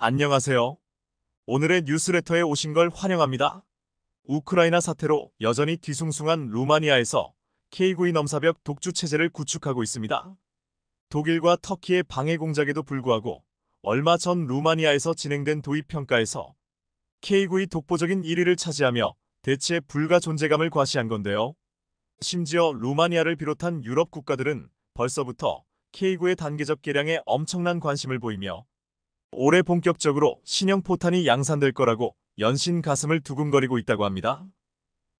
안녕하세요. 오늘의 뉴스레터에 오신 걸 환영합니다. 우크라이나 사태로 여전히 뒤숭숭한 루마니아에서 K9의 넘사벽 독주 체제를 구축하고 있습니다. 독일과 터키의 방해 공작에도 불구하고 얼마 전 루마니아에서 진행된 도입 평가에서 K9의 독보적인 1위를 차지하며 대체 불가 존재감을 과시한 건데요. 심지어 루마니아를 비롯한 유럽 국가들은 벌써부터 K9의 단계적 개량에 엄청난 관심을 보이며 올해 본격적으로 신형 포탄이 양산될 거라고 연신 가슴을 두근거리고 있다고 합니다.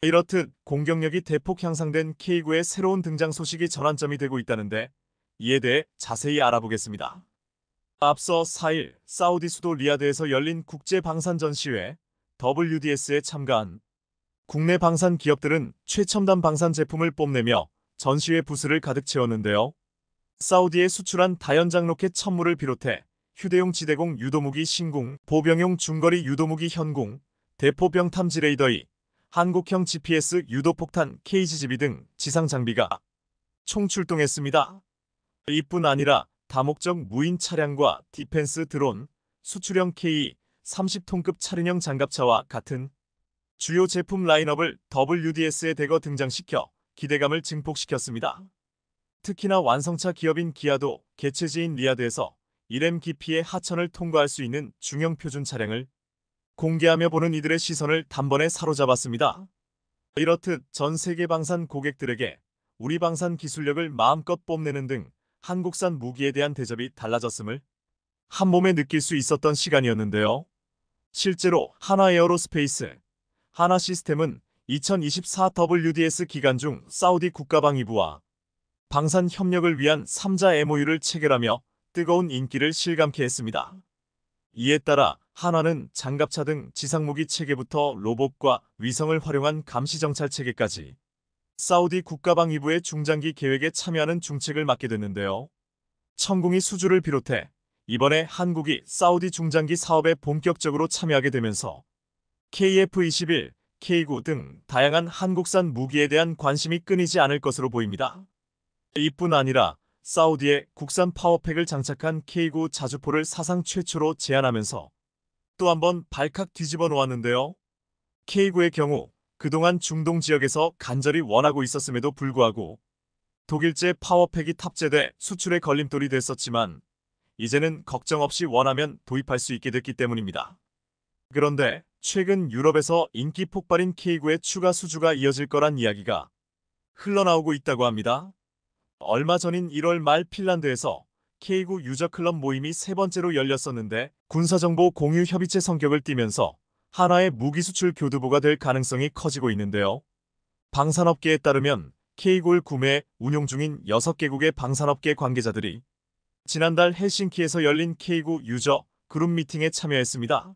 이렇듯 공격력이 대폭 향상된 K9의 새로운 등장 소식이 전환점이 되고 있다는데 이에 대해 자세히 알아보겠습니다. 앞서 4일 사우디 수도 리야드에서 열린 국제방산 전시회 WDS에 참가한 국내 방산 기업들은 최첨단 방산 제품을 뽐내며 전시회 부스를 가득 채웠는데요. 사우디에 수출한 다연장 로켓 천무를 비롯해 휴대용 지대공 유도무기 신궁, 보병용 중거리 유도무기 현궁, 대포병 탐지 레이더의 한국형 GPS 유도폭탄 KGB 등 지상 장비가 총출동했습니다. 이뿐 아니라 다목적 무인 차량과 디펜스 드론, 수출형 K-30톤급 차륜형 장갑차와 같은 주요 제품 라인업을 WDS에 대거 등장시켜 기대감을 증폭시켰습니다. 특히나 완성차 기업인 기아도 개최지인 리야드에서 1m 깊이의 하천을 통과할 수 있는 중형 표준 차량을 공개하며 보는 이들의 시선을 단번에 사로잡았습니다. 이렇듯 전 세계 방산 고객들에게 우리 방산 기술력을 마음껏 뽐내는 등 한국산 무기에 대한 대접이 달라졌음을 한몸에 느낄 수 있었던 시간이었는데요. 실제로 하나에어로스페이스, 하나시스템은 2024 WDS 기간 중 사우디 국가방위부와 방산 협력을 위한 3자 MOU를 체결하며 뜨거운 인기를 실감케 했습니다. 이에 따라 한화는 장갑차 등 지상무기 체계부터 로봇과 위성을 활용한 감시정찰 체계까지 사우디 국가방위부의 중장기 계획에 참여하는 중책을 맡게 됐는데요. 천궁이 수주를 비롯해 이번에 한국이 사우디 중장기 사업에 본격적으로 참여하게 되면서 KF-21, K9 등 다양한 한국산 무기에 대한 관심이 끊이지 않을 것으로 보입니다. 이뿐 아니라 사우디에 국산 파워팩을 장착한 K9 자주포를 사상 최초로 제안하면서 또 한 번 발칵 뒤집어 놓았는데요. K9의 경우 그동안 중동 지역에서 간절히 원하고 있었음에도 불구하고 독일제 파워팩이 탑재돼 수출에 걸림돌이 됐었지만 이제는 걱정 없이 원하면 도입할 수 있게 됐기 때문입니다. 그런데 최근 유럽에서 인기 폭발인 K9의 추가 수주가 이어질 거란 이야기가 흘러나오고 있다고 합니다. 얼마 전인 1월 말 핀란드에서 K9 유저 클럽 모임이 세 번째로 열렸었는데 군사정보 공유 협의체 성격을 띠면서 하나의 무기 수출 교두보가 될 가능성이 커지고 있는데요. 방산업계에 따르면 K9를 구매, 운용 중인 6개국의 방산업계 관계자들이 지난달 헬싱키에서 열린 K9 유저 그룹 미팅에 참여했습니다.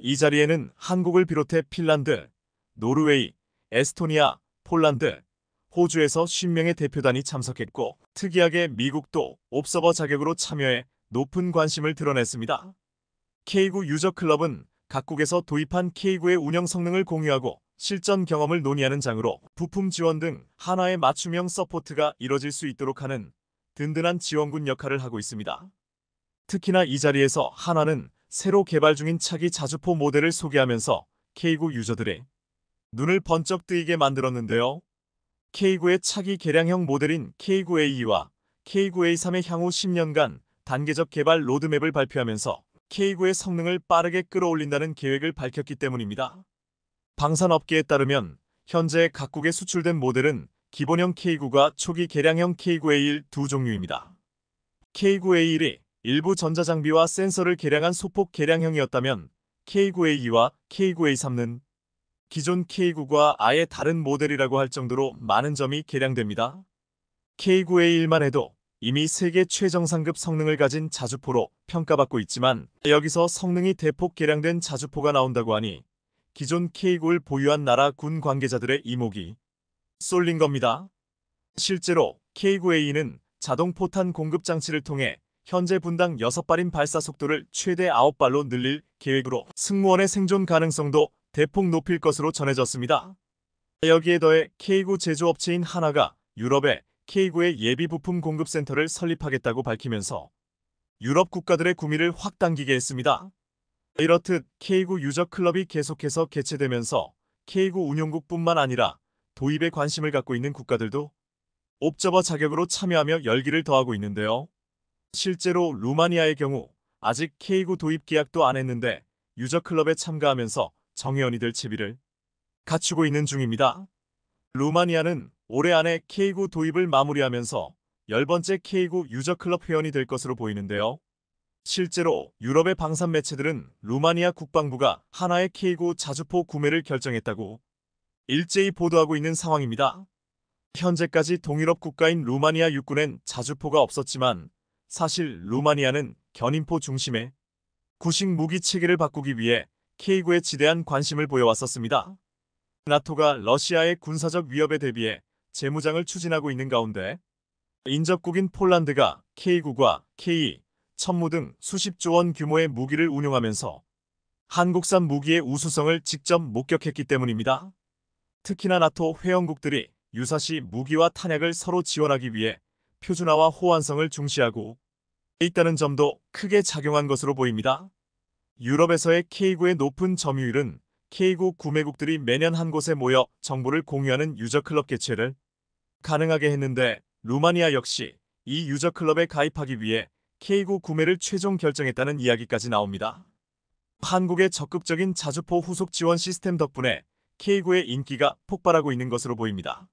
이 자리에는 한국을 비롯해 핀란드, 노르웨이, 에스토니아, 폴란드, 호주에서 50명의 대표단이 참석했고 특이하게 미국도 옵서버 자격으로 참여해 높은 관심을 드러냈습니다. K9 유저 클럽은 각국에서 도입한 K9의 운영 성능을 공유하고 실전 경험을 논의하는 장으로 부품 지원 등 하나의 맞춤형 서포트가 이뤄질 수 있도록 하는 든든한 지원군 역할을 하고 있습니다. 특히나 이 자리에서 한화는 새로 개발 중인 차기 자주포 모델을 소개하면서 K9 유저들의 눈을 번쩍 뜨이게 만들었는데요. K9의 차기 개량형 모델인 K9A2와 K9A3의 향후 10년간 단계적 개발 로드맵을 발표하면서 K9의 성능을 빠르게 끌어올린다는 계획을 밝혔기 때문입니다. 방산업계에 따르면 현재 각국에 수출된 모델은 기본형 K9과 초기 개량형 K9A1 두 종류입니다. K9A1이 일부 전자장비와 센서를 개량한 소폭 개량형이었다면 K9A2와 K9A3는 기존 K9과 아예 다른 모델이라고 할 정도로 많은 점이 개량됩니다. K9A1만 해도 이미 세계 최정상급 성능을 가진 자주포로 평가받고 있지만 여기서 성능이 대폭 개량된 자주포가 나온다고 하니 기존 K9를 보유한 나라 군 관계자들의 이목이 쏠린 겁니다. 실제로 K9A2는 자동 포탄 공급 장치를 통해 현재 분당 6발인 발사 속도를 최대 9발로 늘릴 계획으로 승무원의 생존 가능성도 대폭 높일 것으로 전해졌습니다. 여기에 더해 K9 제조업체인 한화가 유럽에 K9의 예비 부품 공급센터를 설립하겠다고 밝히면서 유럽 국가들의 구미를 확 당기게 했습니다. 이렇듯 K9 유저 클럽이 계속해서 개최되면서 K9 운용국뿐만 아니라 도입에 관심을 갖고 있는 국가들도 옵저버 자격으로 참여하며 열기를 더하고 있는데요. 실제로 루마니아의 경우 아직 K9 도입 계약도 안 했는데 유저 클럽에 참가하면서 정회원이 될 채비를 갖추고 있는 중입니다. 루마니아는 올해 안에 K9 도입을 마무리하면서 10번째 K9 유저 클럽 회원이 될 것으로 보이는데요. 실제로 유럽의 방산 매체들은 루마니아 국방부가 하나의 K9 자주포 구매를 결정했다고 일제히 보도하고 있는 상황입니다. 현재까지 동유럽 국가인 루마니아 육군엔 자주포가 없었지만 사실 루마니아는 견인포 중심의 구식 무기 체계를 바꾸기 위해 K9에 지대한 관심을 보여왔었습니다. 나토가 러시아의 군사적 위협에 대비해 재무장을 추진하고 있는 가운데 인접국인 폴란드가 K9과 K, 천무 등 수십조 원 규모의 무기를 운용하면서 한국산 무기의 우수성을 직접 목격했기 때문입니다. 특히나 나토 회원국들이 유사시 무기와 탄약을 서로 지원하기 위해 표준화와 호환성을 중시하고 있다는 점도 크게 작용한 것으로 보입니다. 유럽에서의 K9의 높은 점유율은 K9 구매국들이 매년 한 곳에 모여 정보를 공유하는 유저클럽 개최를 가능하게 했는데 루마니아 역시 이 유저클럽에 가입하기 위해 K9 구매를 최종 결정했다는 이야기까지 나옵니다. 한국의 적극적인 자주포 후속 지원 시스템 덕분에 K9의 인기가 폭발하고 있는 것으로 보입니다.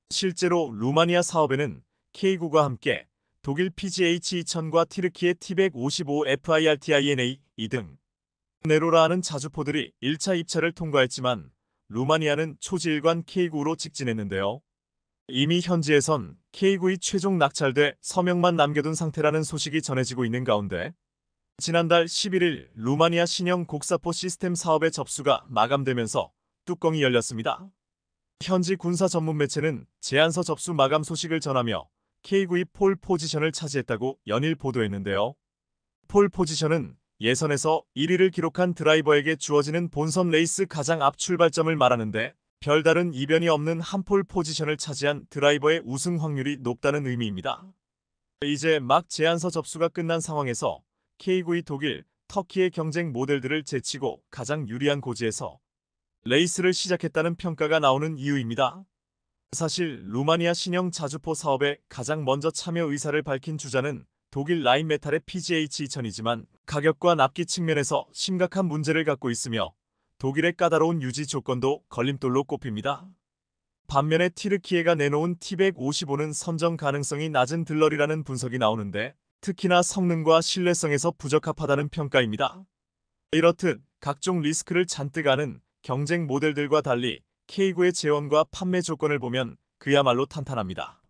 실제로 루마니아 사업에는 K9과 함께 독일 PGH-2000과 티르키의 T155FIRTINA 등 네로라하는 자주포들이 1차 입찰을 통과했지만 루마니아는 초지일관 K9로 직진했는데요. 이미 현지에선 K9이 최종 낙찰돼 서명만 남겨둔 상태라는 소식이 전해지고 있는 가운데 지난달 11일 루마니아 신형 곡사포 시스템 사업의 접수가 마감되면서 뚜껑이 열렸습니다. 현지 군사 전문 매체는 제안서 접수 마감 소식을 전하며 K9이 폴 포지션을 차지했다고 연일 보도했는데요. 폴 포지션은 예선에서 1위를 기록한 드라이버에게 주어지는 본선 레이스 가장 앞 출발점을 말하는데 별다른 이변이 없는 한 폴 포지션을 차지한 드라이버의 우승 확률이 높다는 의미입니다. 이제 막 제안서 접수가 끝난 상황에서 K9이 독일, 터키의 경쟁 모델들을 제치고 가장 유리한 고지에서 레이스를 시작했다는 평가가 나오는 이유입니다. 사실 루마니아 신형 자주포 사업에 가장 먼저 참여 의사를 밝힌 주자는 독일 라인메탈의 PGH-2000이지만 가격과 납기 측면에서 심각한 문제를 갖고 있으며 독일의 까다로운 유지 조건도 걸림돌로 꼽힙니다. 반면에 티르키예가 내놓은 T155는 선정 가능성이 낮은 들러리라는 분석이 나오는데 특히나 성능과 신뢰성에서 부적합하다는 평가입니다. 이렇듯 각종 리스크를 잔뜩 아는 경쟁 모델들과 달리 K9의 재원과 판매 조건을 보면 그야말로 탄탄합니다.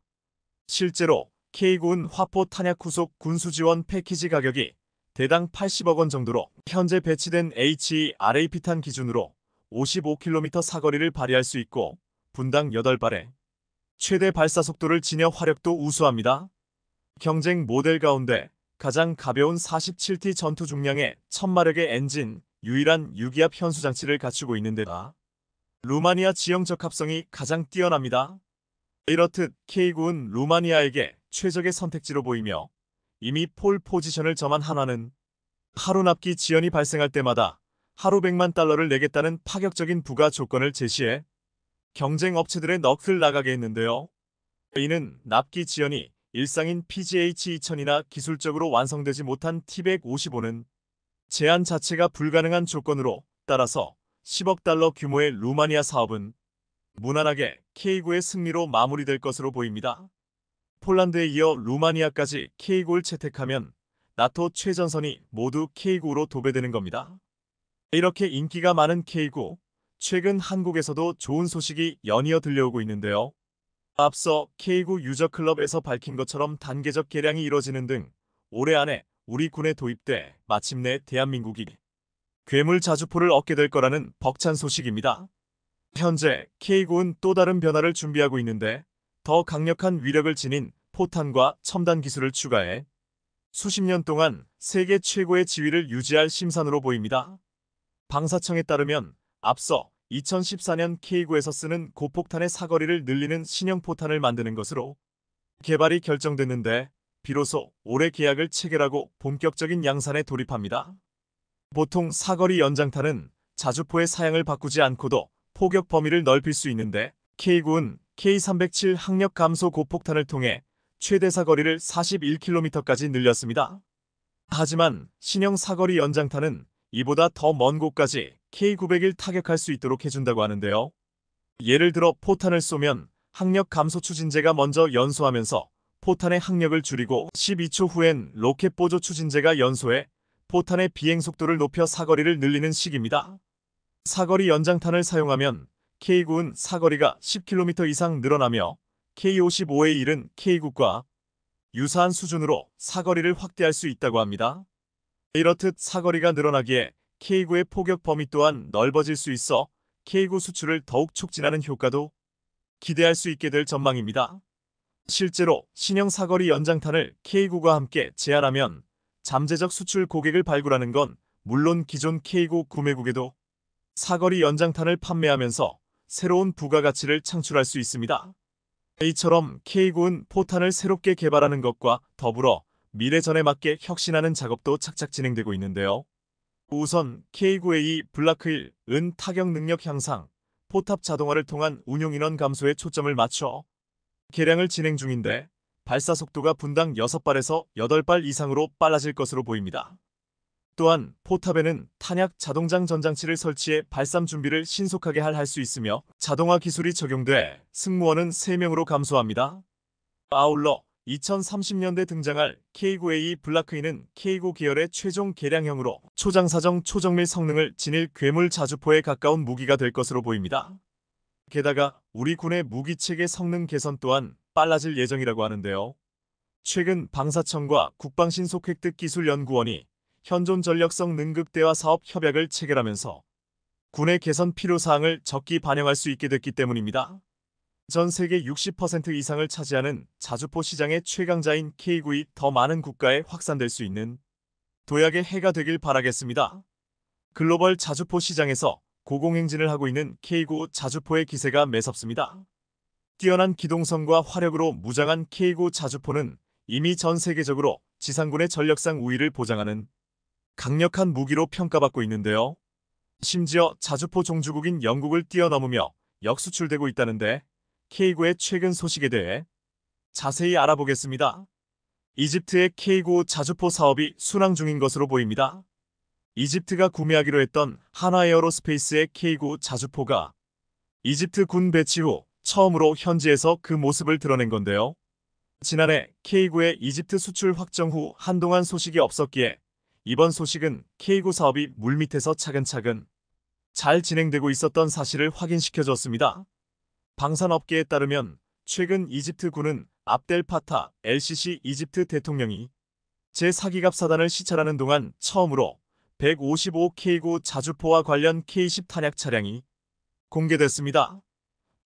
실제로 K9은 화포 탄약 후속 군수 지원 패키지 가격이 대당 80억 원 정도로 현재 배치된 HE-RAP탄 기준으로 55km 사거리를 발휘할 수 있고 분당 8발에 최대 발사 속도를 지녀 화력도 우수합니다. 경쟁 모델 가운데 가장 가벼운 47T 전투 중량의 1000마력의 엔진, 유일한 유기압 현수 장치를 갖추고 있는 데다 루마니아 지형 적합성이 가장 뛰어납니다. 이렇듯 K9은 루마니아에게 최적의 선택지로 보이며 이미 폴 포지션을 점한 한화는 하루 납기 지연이 발생할 때마다 하루 100만 달러를 내겠다는 파격적인 부가 조건을 제시해 경쟁 업체들의 넋을 나가게 했는데요. 이는 납기 지연이 일상인 PGH-2000이나 기술적으로 완성되지 못한 T155는 제한 자체가 불가능한 조건으로 따라서 10억 달러 규모의 루마니아 사업은 무난하게 K9의 승리로 마무리될 것으로 보입니다. 폴란드에 이어 루마니아까지 K9를 채택하면 나토 최전선이 모두 K9로 도배되는 겁니다. 이렇게 인기가 많은 K9, 최근 한국에서도 좋은 소식이 연이어 들려오고 있는데요. 앞서 K9 유저클럽에서 밝힌 것처럼 단계적 개량이 이뤄지는 등 올해 안에 우리 군에 도입돼 마침내 대한민국이 괴물 자주포를 얻게 될 거라는 벅찬 소식입니다. 현재 K9는 또 다른 변화를 준비하고 있는데 더 강력한 위력을 지닌 포탄과 첨단 기술을 추가해 수십 년 동안 세계 최고의 지위를 유지할 심산으로 보입니다. 방사청에 따르면 앞서 2014년 K9에서 쓰는 고폭탄의 사거리를 늘리는 신형 포탄을 만드는 것으로 개발이 결정됐는데 비로소 올해 계약을 체결하고 본격적인 양산에 돌입합니다. 보통 사거리 연장탄은 자주포의 사양을 바꾸지 않고도 포격 범위를 넓힐 수 있는데 K9은 K307 항력 감소 고폭탄을 통해 최대 사거리를 41km까지 늘렸습니다. 하지만 신형 사거리 연장탄은 이보다 더 먼 곳까지 K901 타격할 수 있도록 해준다고 하는데요. 예를 들어 포탄을 쏘면 항력 감소 추진제가 먼저 연소하면서 포탄의 항력을 줄이고 12초 후엔 로켓 보조 추진제가 연소해 포탄의 비행 속도를 높여 사거리를 늘리는 식입니다. 사거리 연장탄을 사용하면 K9은 사거리가 10km 이상 늘어나며 K55에 이른 K9과 유사한 수준으로 사거리를 확대할 수 있다고 합니다. 이렇듯 사거리가 늘어나기에 K9의 포격 범위 또한 넓어질 수 있어 K9 수출을 더욱 촉진하는 효과도 기대할 수 있게 될 전망입니다. 실제로 신형 사거리 연장탄을 K9과 함께 제안하면 잠재적 수출 고객을 발굴하는 건 물론 기존 K9 구매국에도 사거리 연장탄을 판매하면서 새로운 부가가치를 창출할 수 있습니다. 이처럼 K9은 포탄을 새롭게 개발하는 것과 더불어 미래전에 맞게 혁신하는 작업도 착착 진행되고 있는데요. 우선 K9A 블라크 1은 타격 능력 향상, 포탑 자동화를 통한 운용 인원 감소에 초점을 맞춰 개량을 진행 중인데 발사 속도가 분당 6발에서 8발 이상으로 빨라질 것으로 보입니다. 또한 포탑에는 탄약 자동장 전장치를 설치해 발사 준비를 신속하게 할 수 있으며 자동화 기술이 적용돼 승무원은 3명으로 감소합니다. 아울러 2030년대 등장할 K9A 블라크인은 K9 계열의 최종 개량형으로 초장사정 초정밀 성능을 지닐 괴물 자주포에 가까운 무기가 될 것으로 보입니다. 게다가 우리 군의 무기체계 성능 개선 또한 빨라질 예정이라고 하는데요. 최근 방사청과 국방신속획득기술연구원이 현존 전력성 능극대화 사업 협약을 체결하면서 군의 개선 필요사항을 적기 반영할 수 있게 됐기 때문입니다. 전 세계 60% 이상을 차지하는 자주포 시장의 최강자인 K9이 더 많은 국가에 확산될 수 있는 도약의 해가 되길 바라겠습니다. 글로벌 자주포 시장에서 고공행진을 하고 있는 K9 자주포의 기세가 매섭습니다. 뛰어난 기동성과 화력으로 무장한 K9 자주포는 이미 전 세계적으로 지상군의 전력상 우위를 보장하는 강력한 무기로 평가받고 있는데요. 심지어 자주포 종주국인 영국을 뛰어넘으며 역수출되고 있다는데 K9의 최근 소식에 대해 자세히 알아보겠습니다. 이집트의 K9 자주포 사업이 순항 중인 것으로 보입니다. 이집트가 구매하기로 했던 하나에어로스페이스의 K9 자주포가 이집트 군 배치 후 처음으로 현지에서 그 모습을 드러낸 건데요. 지난해 K9의 이집트 수출 확정 후 한동안 소식이 없었기에 이번 소식은 K9 사업이 물밑에서 차근차근 잘 진행되고 있었던 사실을 확인시켜줬습니다. 방산업계에 따르면 최근 이집트 군은 압델 파타 LCC 이집트 대통령이 제4기갑 사단을 시찰하는 동안 처음으로 155K9 자주포와 관련 K10 탄약 차량이 공개됐습니다.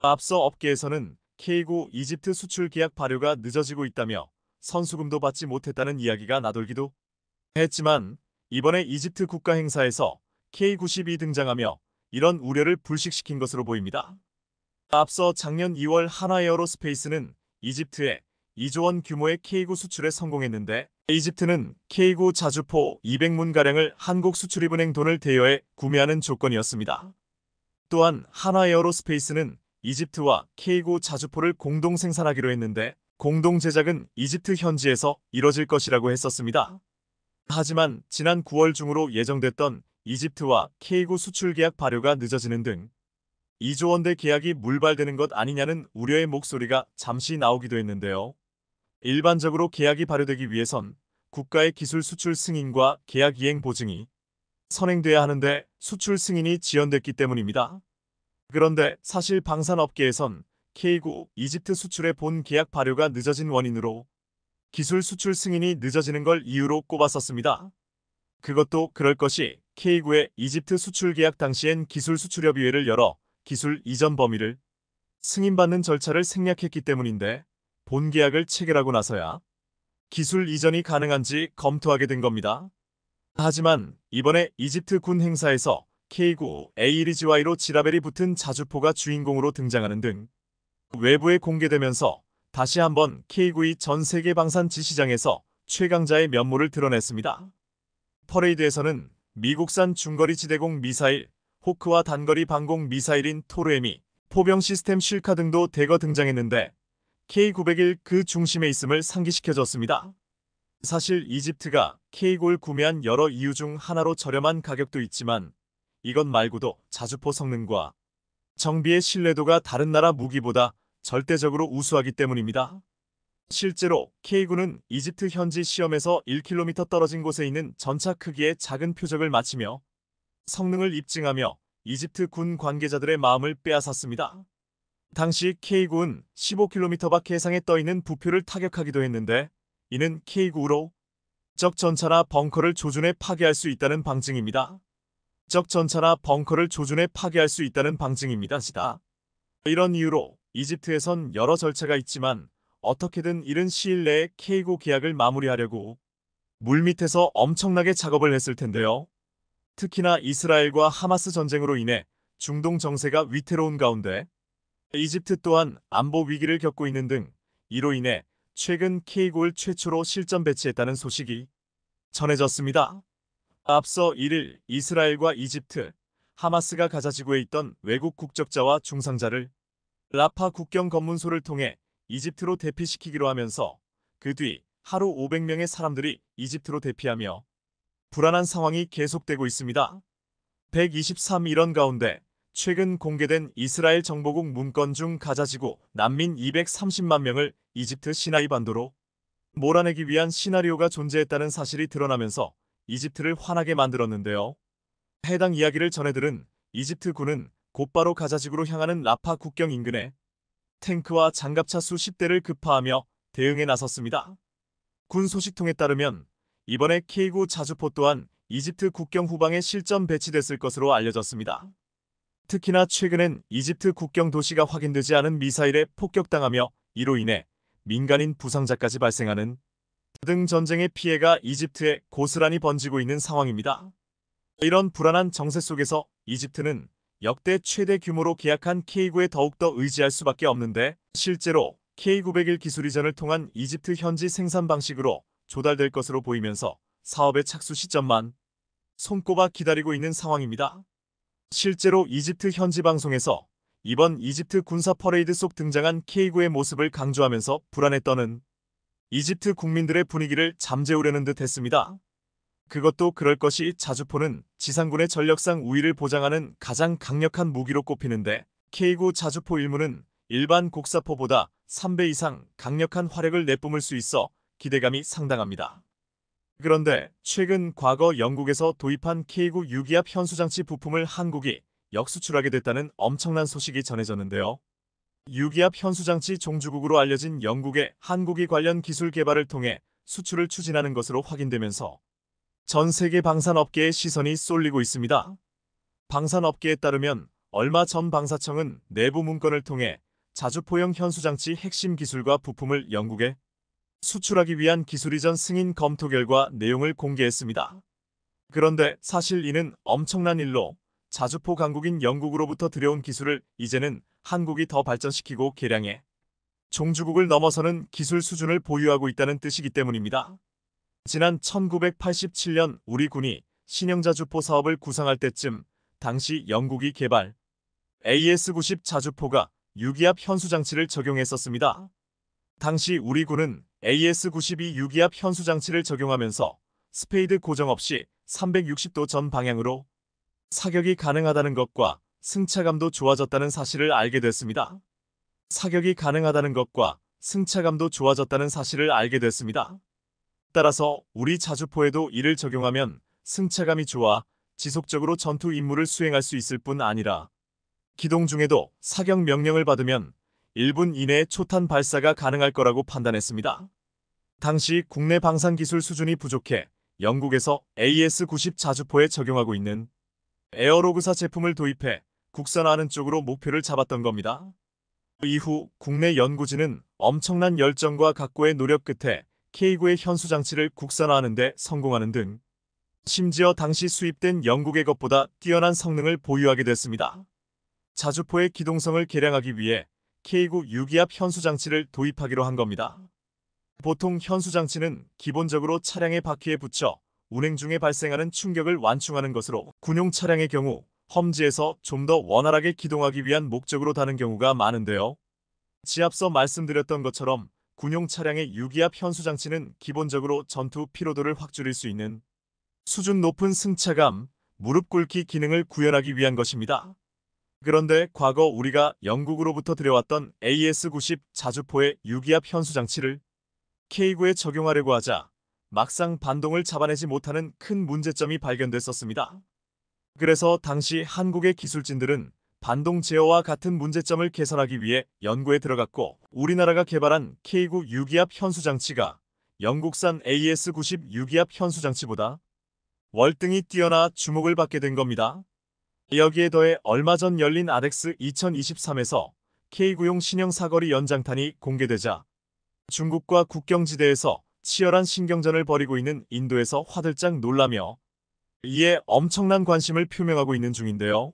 앞서 업계에서는 K9 이집트 수출 계약 발효가 늦어지고 있다며 선수금도 받지 못했다는 이야기가 나돌기도 했지만 이번에 이집트 국가 행사에서 K90이 등장하며 이런 우려를 불식시킨 것으로 보입니다. 앞서 작년 2월 하나에어로스페이스는 이집트에 2조 원 규모의 K9 수출에 성공했는데 이집트는 K9 자주포 200문가량을 한국수출입은행 돈을 대여해 구매하는 조건이었습니다. 또한 하나에어로스페이스는 이집트와 K9 자주포를 공동 생산하기로 했는데 공동 제작은 이집트 현지에서 이뤄질 것이라고 했었습니다. 하지만 지난 9월 중으로 예정됐던 이집트와 K9 수출 계약 발효가 늦어지는 등 2조 원대 계약이 물발되는 것 아니냐는 우려의 목소리가 잠시 나오기도 했는데요. 일반적으로 계약이 발효되기 위해선 국가의 기술 수출 승인과 계약 이행 보증이 선행돼야 하는데 수출 승인이 지연됐기 때문입니다. 그런데 사실 방산업계에선 K9 이집트 수출의 본 계약 발효가 늦어진 원인으로 기술 수출 승인이 늦어지는 걸 이유로 꼽았었습니다. 그것도 그럴 것이 K9의 이집트 수출 계약 당시엔 기술 수출협의회를 열어 기술 이전 범위를 승인받는 절차를 생략했기 때문인데 본 계약을 체결하고 나서야 기술 이전이 가능한지 검토하게 된 겁니다. 하지만 이번에 이집트 군 행사에서 K9 에이리지와이로 지라벨이 붙은 자주포가 주인공으로 등장하는 등 외부에 공개되면서 다시 한번 K9이 전 세계 방산 지시장에서 최강자의 면모를 드러냈습니다. 퍼레이드에서는 미국산 중거리 지대공 미사일, 호크와 단거리 방공 미사일인 토르에미, 포병 시스템 쉴카 등도 대거 등장했는데 K901 그 중심에 있음을 상기시켜줬습니다. 사실 이집트가 K9를 구매한 여러 이유 중 하나로 저렴한 가격도 있지만 이것 말고도 자주포 성능과 정비의 신뢰도가 다른 나라 무기보다 절대적으로 우수하기 때문입니다. 실제로 K9는 이집트 현지 시험에서 1km 떨어진 곳에 있는 전차 크기의 작은 표적을 맞추며 성능을 입증하며 이집트 군 관계자들의 마음을 빼앗았습니다. 당시 K9는 15km 밖 해상에 떠있는 부표를 타격하기도 했는데 이는 K9로 적 전차나 벙커를 조준해 파괴할 수 있다는 방증입니다. 적 전차나 벙커를 조준해 파괴할 수 있다는 방증입니다. 이런 이유로 이집트에선 여러 절차가 있지만 어떻게든 이른 시일 내에 K9 계약을 마무리하려고 물밑에서 엄청나게 작업을 했을 텐데요. 특히나 이스라엘과 하마스 전쟁으로 인해 중동 정세가 위태로운 가운데 이집트 또한 안보 위기를 겪고 있는 등 이로 인해 최근 K9를 최초로 실전 배치했다는 소식이 전해졌습니다. 앞서 1일 이스라엘과 이집트, 하마스가 가자 지구에 있던 외국 국적자와 중상자를 라파 국경 검문소를 통해 이집트로 대피시키기로 하면서 그 뒤 하루 500명의 사람들이 이집트로 대피하며 불안한 상황이 계속되고 있습니다. 123일원 가운데 최근 공개된 이스라엘 정보국 문건 중 가자지구 난민 230만 명을 이집트 시나이 반도로 몰아내기 위한 시나리오가 존재했다는 사실이 드러나면서 이집트를 화나게 만들었는데요. 해당 이야기를 전해들은 이집트 군은 곧바로 가자지구로 향하는 라파 국경 인근에 탱크와 장갑차 수십 대를 급파하며 대응에 나섰습니다. 군 소식통에 따르면 이번에 K9 자주포 또한 이집트 국경 후방에 실전 배치됐을 것으로 알려졌습니다. 특히나 최근엔 이집트 국경 도시가 확인되지 않은 미사일에 폭격당하며 이로 인해 민간인 부상자까지 발생하는 등 전쟁의 피해가 이집트에 고스란히 번지고 있는 상황입니다. 이런 불안한 정세 속에서 이집트는 역대 최대 규모로 계약한 K9에 더욱더 의지할 수밖에 없는데 실제로 K901 기술 이전을 통한 이집트 현지 생산 방식으로 조달될 것으로 보이면서 사업의 착수 시점만 손꼽아 기다리고 있는 상황입니다. 실제로 이집트 현지 방송에서 이번 이집트 군사 퍼레이드 속 등장한 K9의 모습을 강조하면서 불안에 떠는 이집트 국민들의 분위기를 잠재우려는 듯 했습니다. 그것도 그럴 것이 자주포는 지상군의 전력상 우위를 보장하는 가장 강력한 무기로 꼽히는데 K9 자주포 일무는 일반 곡사포보다 3배 이상 강력한 화력을 내뿜을 수 있어 기대감이 상당합니다. 그런데 최근 과거 영국에서 도입한 K9 유기압 현수장치 부품을 한국이 역수출하게 됐다는 엄청난 소식이 전해졌는데요. 유기압 현수장치 종주국으로 알려진 영국의 한국이 관련 기술 개발을 통해 수출을 추진하는 것으로 확인되면서 전 세계 방산업계의 시선이 쏠리고 있습니다. 방산업계에 따르면 얼마 전 방사청은 내부 문건을 통해 자주포형 현수장치 핵심 기술과 부품을 영국에 수출하기 위한 기술 이전 승인 검토 결과 내용을 공개했습니다. 그런데 사실 이는 엄청난 일로 자주포 강국인 영국으로부터 들여온 기술을 이제는 한국이 더 발전시키고 개량해 종주국을 넘어서는 기술 수준을 보유하고 있다는 뜻이기 때문입니다. 지난 1987년 우리 군이 신형자주포 사업을 구상할 때쯤 당시 영국이 개발 AS-90 자주포가 유기압 현수장치를 적용했었습니다. 당시 우리 군은 AS-92 유기압 현수장치를 적용하면서 스페이드 고정 없이 360도 전 방향으로 사격이 가능하다는 것과 승차감도 좋아졌다는 사실을 알게 됐습니다. 사격이 가능하다는 것과 승차감도 좋아졌다는 사실을 알게 됐습니다. 따라서 우리 자주포에도 이를 적용하면 승차감이 좋아 지속적으로 전투 임무를 수행할 수 있을 뿐 아니라 기동 중에도 사격 명령을 받으면 1분 이내에 초탄 발사가 가능할 거라고 판단했습니다. 당시 국내 방산기술 수준이 부족해 영국에서 AS-90 자주포에 적용하고 있는 에어로그사 제품을 도입해 국산화하는 쪽으로 목표를 잡았던 겁니다. 이후 국내 연구진은 엄청난 열정과 각고의 노력 끝에 K9의 현수장치를 국산화하는 데 성공하는 등 심지어 당시 수입된 영국의 것보다 뛰어난 성능을 보유하게 됐습니다. 자주포의 기동성을 개량하기 위해 K9 유기압 현수장치를 도입하기로 한 겁니다. 보통 현수장치는 기본적으로 차량의 바퀴에 붙여 운행 중에 발생하는 충격을 완충하는 것으로 군용 차량의 경우 험지에서 좀 더 원활하게 기동하기 위한 목적으로 다는 경우가 많은데요. 앞서 말씀드렸던 것처럼 군용 차량의 유기압 현수 장치는 기본적으로 전투 피로도를 확 줄일 수 있는 수준 높은 승차감, 무릎 꿇기 기능을 구현하기 위한 것입니다. 그런데 과거 우리가 영국으로부터 들여왔던 AS-90 자주포의 유기압 현수 장치를 K9에 적용하려고 하자 막상 반동을 잡아내지 못하는 큰 문제점이 발견됐었습니다. 그래서 당시 한국의 기술진들은 반동 제어와 같은 문제점을 개선하기 위해 연구에 들어갔고, 우리나라가 개발한 K9 유기압 현수 장치가 영국산 AS-90 유기압 현수 장치보다 월등히 뛰어나 주목을 받게 된 겁니다. 여기에 더해 얼마 전 열린 아덱스 2023에서 K9용 신형 사거리 연장탄이 공개되자 중국과 국경지대에서 치열한 신경전을 벌이고 있는 인도에서 화들짝 놀라며 이에 엄청난 관심을 표명하고 있는 중인데요.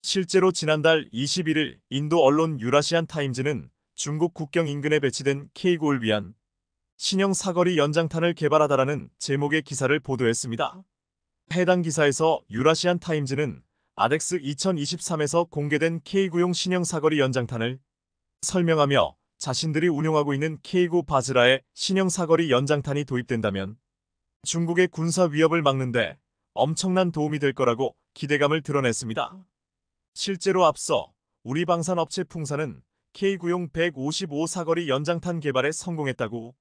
실제로 지난달 21일 인도 언론 유라시안 타임즈는 중국 국경 인근에 배치된 K9를 위한 신형 사거리 연장탄을 개발하다라는 제목의 기사를 보도했습니다. 해당 기사에서 유라시안 타임즈는 아덱스 2023에서 공개된 K9용 신형 사거리 연장탄을 설명하며 자신들이 운용하고 있는 K9 바즈라의 신형 사거리 연장탄이 도입된다면 중국의 군사 위협을 막는데 엄청난 도움이 될 거라고 기대감을 드러냈습니다. 실제로 앞서 우리 방산업체 풍산은 K9용 155 사거리 연장탄 개발에 성공했다고